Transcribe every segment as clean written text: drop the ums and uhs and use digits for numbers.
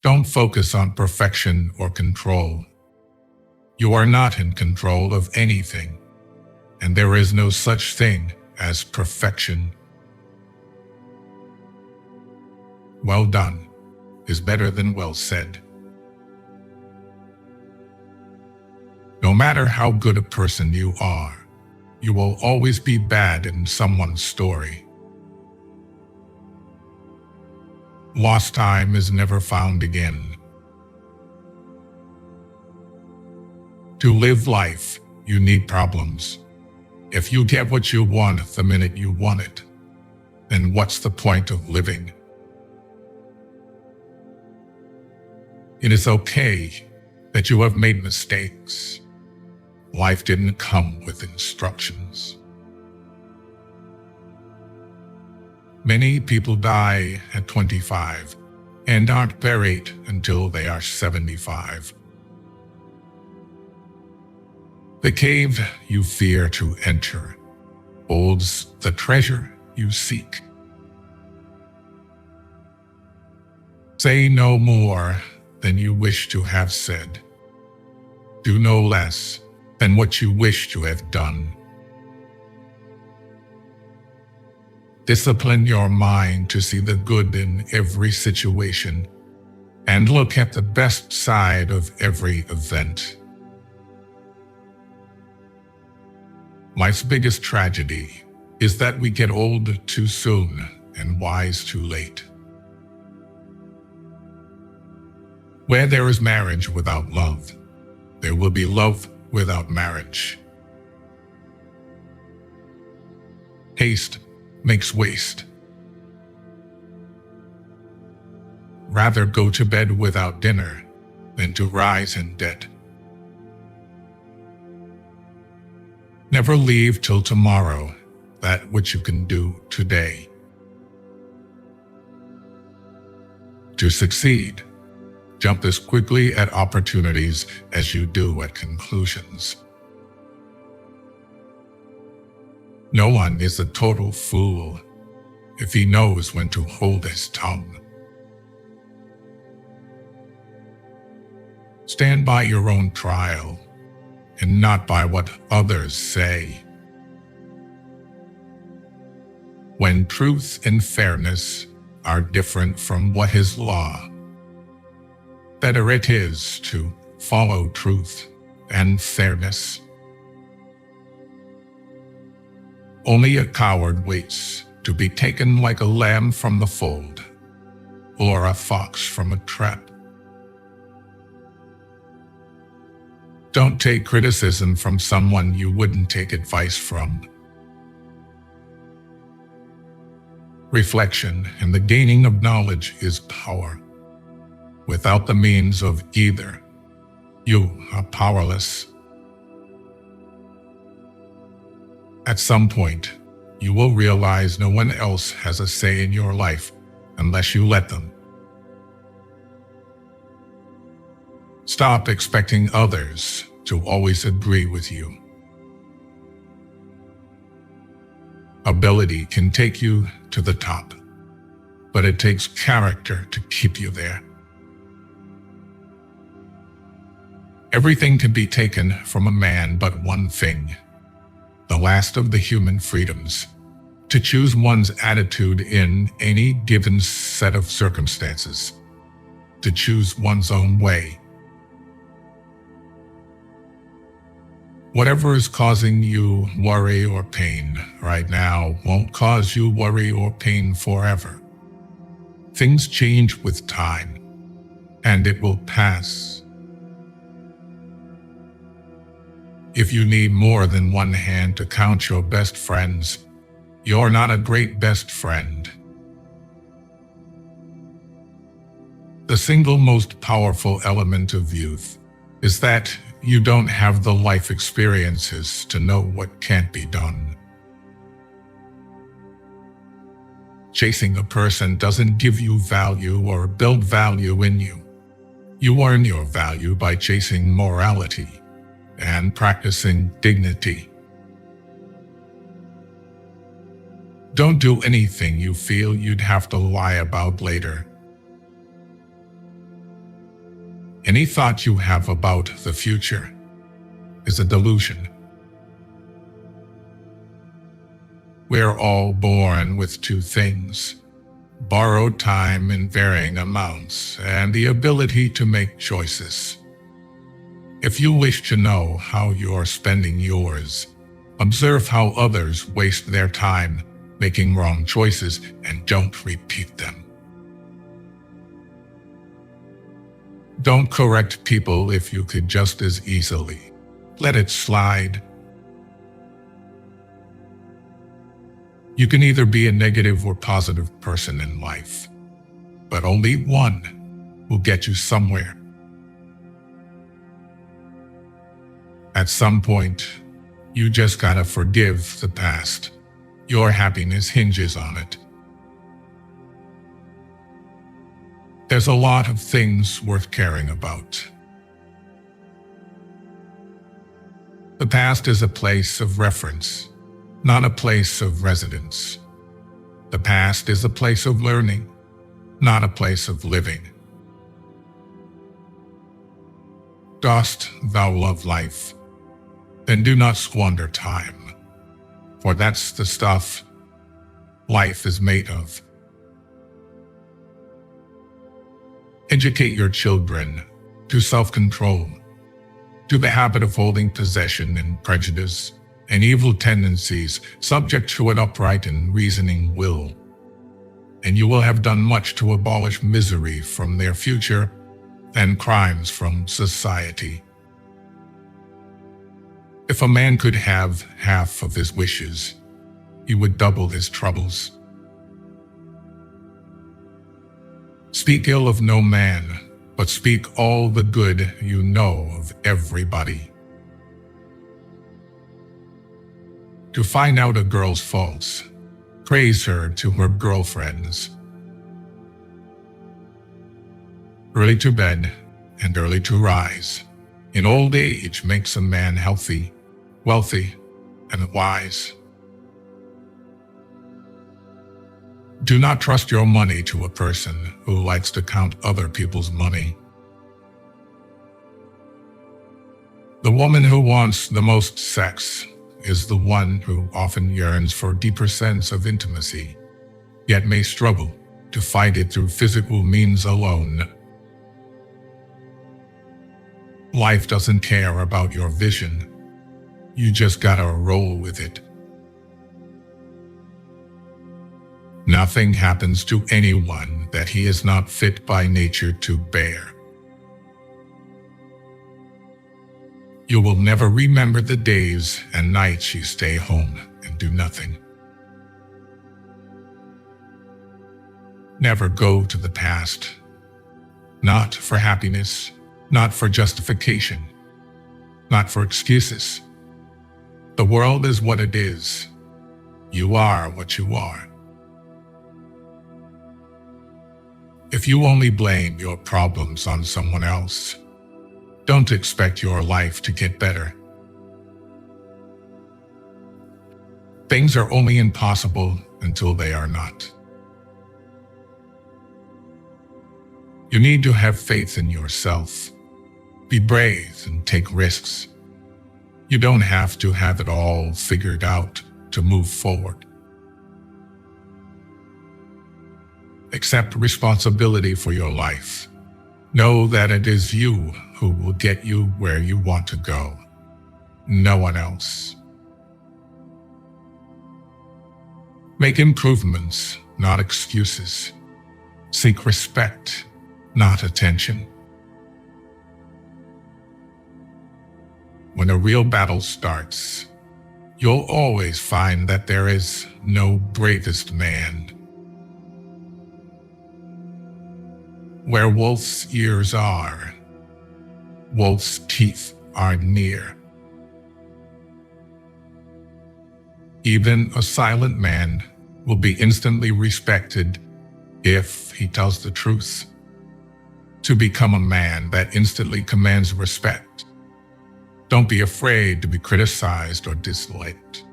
Don't focus on perfection or control. You are not in control of anything, and there is no such thing as perfection. Well done is better than well said. No matter how good a person you are, you will always be bad in someone's story. Lost time is never found again. To live life, you need problems. If you get what you want the minute you want it, then what's the point of living? It is okay that you have made mistakes. Life didn't come with instructions. Many people die at 25 and aren't buried until they are 75. The cave you fear to enter holds the treasure you seek. Say no more than you wish to have said. Do no less than what you wish to have done. Discipline your mind to see the good in every situation and look at the best side of every event. Life's biggest tragedy is that we get old too soon and wise too late. Where there is marriage without love, there will be love without marriage. Haste makes waste. Rather go to bed without dinner than to rise in debt. Never leave till tomorrow that which you can do today. To succeed, jump as quickly at opportunities as you do at conclusions. No one is a total fool if he knows when to hold his tongue. Stand by your own trial and not by what others say. When truth and fairness are different from what is law, better it is to follow truth and fairness. Only a coward waits to be taken like a lamb from the fold, or a fox from a trap. Don't take criticism from someone you wouldn't take advice from. Reflection and the gaining of knowledge is power. Without the means of either, you are powerless. At some point, you will realize no one else has a say in your life unless you let them. Stop expecting others to always agree with you. Ability can take you to the top, but it takes character to keep you there. Everything can be taken from a man but one thing, the last of the human freedoms, to choose one's attitude in any given set of circumstances, to choose one's own way. Whatever is causing you worry or pain right now won't cause you worry or pain forever. Things change with time, and it will pass. If you need more than one hand to count your best friends, you're not a great best friend. The single most powerful element of youth is that you don't have the life experiences to know what can't be done. Chasing a person doesn't give you value or build value in you. You earn your value by chasing morality and practicing dignity. Don't do anything you feel you'd have to lie about later. Any thought you have about the future is a delusion. We're all born with two things: borrowed time in varying amounts and the ability to make choices. If you wish to know how you're spending yours, observe how others waste their time making wrong choices and don't repeat them. Don't correct people if you could just as easily let it slide. You can either be a negative or positive person in life, but only one will get you somewhere. At some point, you just gotta forgive the past. Your happiness hinges on it. There's a lot of things worth caring about. The past is a place of reference, not a place of residence. The past is a place of learning, not a place of living. Dost thou love life? Then do not squander time, for that's the stuff life is made of. Educate your children to self-control, to the habit of holding possession and prejudice and evil tendencies subject to an upright and reasoning will, and you will have done much to abolish misery from their future and crimes from society. If a man could have half of his wishes, he would double his troubles. Speak ill of no man, but speak all the good you know of everybody. To find out a girl's faults, praise her to her girlfriends. Early to bed and early to rise in old age makes a man healthy, wealthy, and wise. Do not trust your money to a person who likes to count other people's money. The woman who wants the most sex is the one who often yearns for a deeper sense of intimacy, yet may struggle to find it through physical means alone. Life doesn't care about your vision. You just gotta roll with it. Nothing happens to anyone that he is not fit by nature to bear. You will never remember the days and nights you stay home and do nothing. Never go to the past. Not for happiness, not for justification, not for excuses. The world is what it is. You are what you are. If you only blame your problems on someone else, don't expect your life to get better. Things are only impossible until they are not. You need to have faith in yourself. Be brave and take risks. You don't have to have it all figured out to move forward. Accept responsibility for your life. Know that it is you who will get you where you want to go, no one else. Make improvements, not excuses. Seek respect, not attention. When a real battle starts, you'll always find that there is no bravest man. Where wolf's ears are, wolf's teeth are near. Even a silent man will be instantly respected if he tells the truth. To become a man that instantly commands respect, don't be afraid to be criticized or disliked.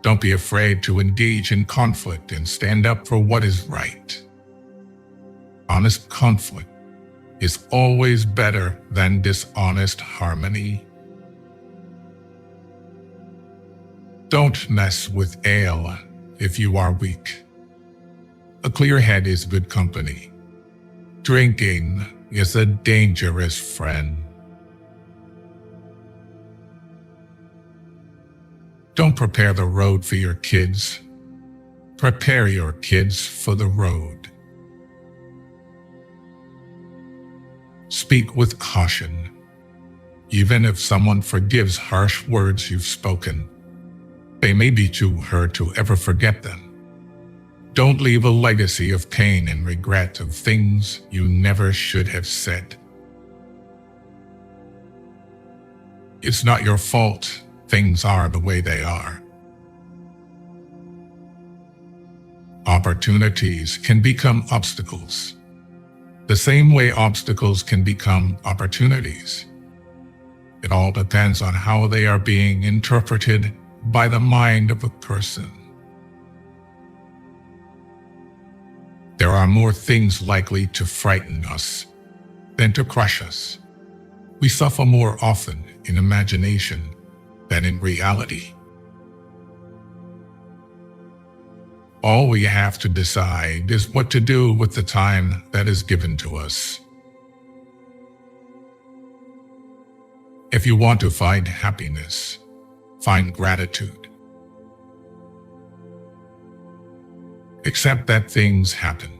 Don't be afraid to engage in conflict and stand up for what is right. Honest conflict is always better than dishonest harmony. Don't mess with ale if you are weak. A clear head is good company. Drinking is a dangerous friend. Don't prepare the road for your kids. Prepare your kids for the road. Speak with caution. Even if someone forgives harsh words you've spoken, they may be too hurt to ever forget them. Don't leave a legacy of pain and regret of things you never should have said. It's not your fault things are the way they are. Opportunities can become obstacles, the same way obstacles can become opportunities. It all depends on how they are being interpreted by the mind of a person. There are more things likely to frighten us than to crush us. We suffer more often in imagination than in reality. All we have to decide is what to do with the time that is given to us. If you want to find happiness, find gratitude. Accept that things happen.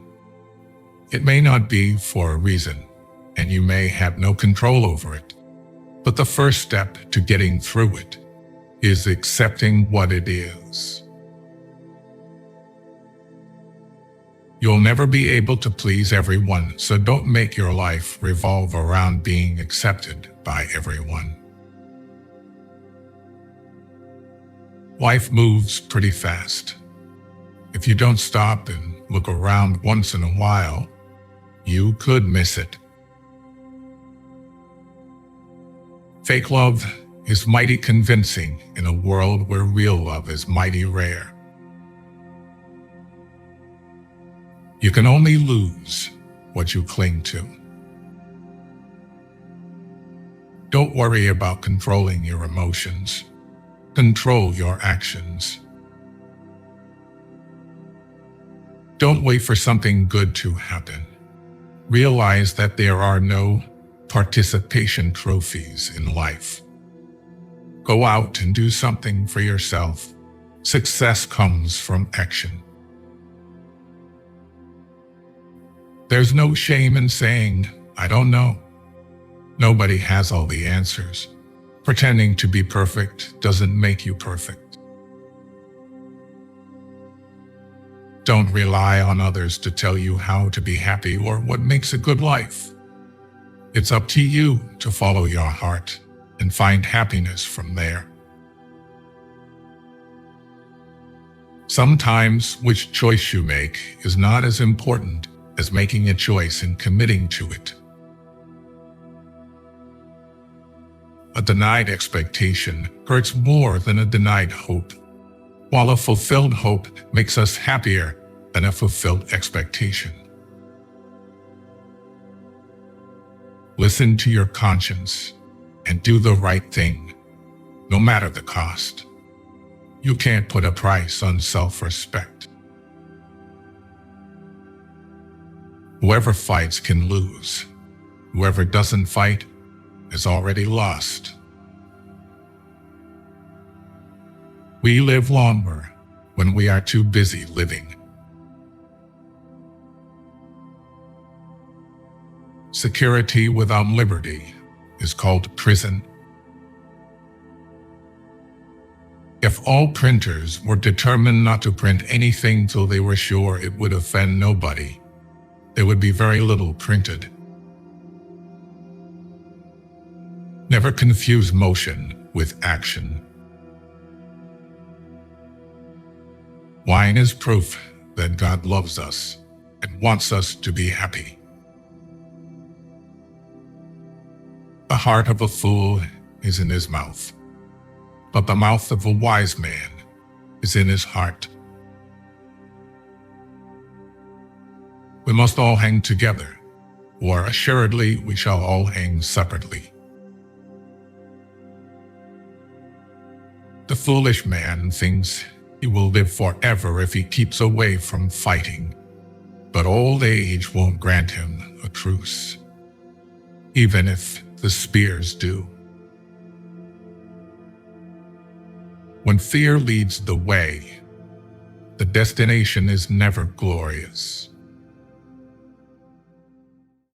It may not be for a reason, and you may have no control over it. But the first step to getting through it is accepting what it is. You'll never be able to please everyone, so don't make your life revolve around being accepted by everyone. Life moves pretty fast. If you don't stop and look around once in a while, you could miss it. Fake love is mighty convincing in a world where real love is mighty rare. You can only lose what you cling to. Don't worry about controlling your emotions. Control your actions. Don't wait for something good to happen. Realize that there are no participation trophies in life. Go out and do something for yourself. Success comes from action. There's no shame in saying, I don't know. Nobody has all the answers. Pretending to be perfect doesn't make you perfect. Don't rely on others to tell you how to be happy or what makes a good life. It's up to you to follow your heart and find happiness from there. Sometimes which choice you make is not as important as making a choice and committing to it. A denied expectation hurts more than a denied hope, while a fulfilled hope makes us happier than a fulfilled expectation. Listen to your conscience and do the right thing, no matter the cost. You can't put a price on self-respect. Whoever fights can lose. Whoever doesn't fight is already lost. We live longer when we are too busy living. Security without liberty is called prison. If all printers were determined not to print anything till they were sure it would offend nobody, there would be very little printed. Never confuse motion with action. Wine is proof that God loves us and wants us to be happy. The heart of a fool is in his mouth, but the mouth of a wise man is in his heart. We must all hang together. or assuredly we shall all hang separately. The foolish man thinks he will live forever if he keeps away from fighting, but old age won't grant him a truce, even if the spears do. When fear leads the way, the destination is never glorious.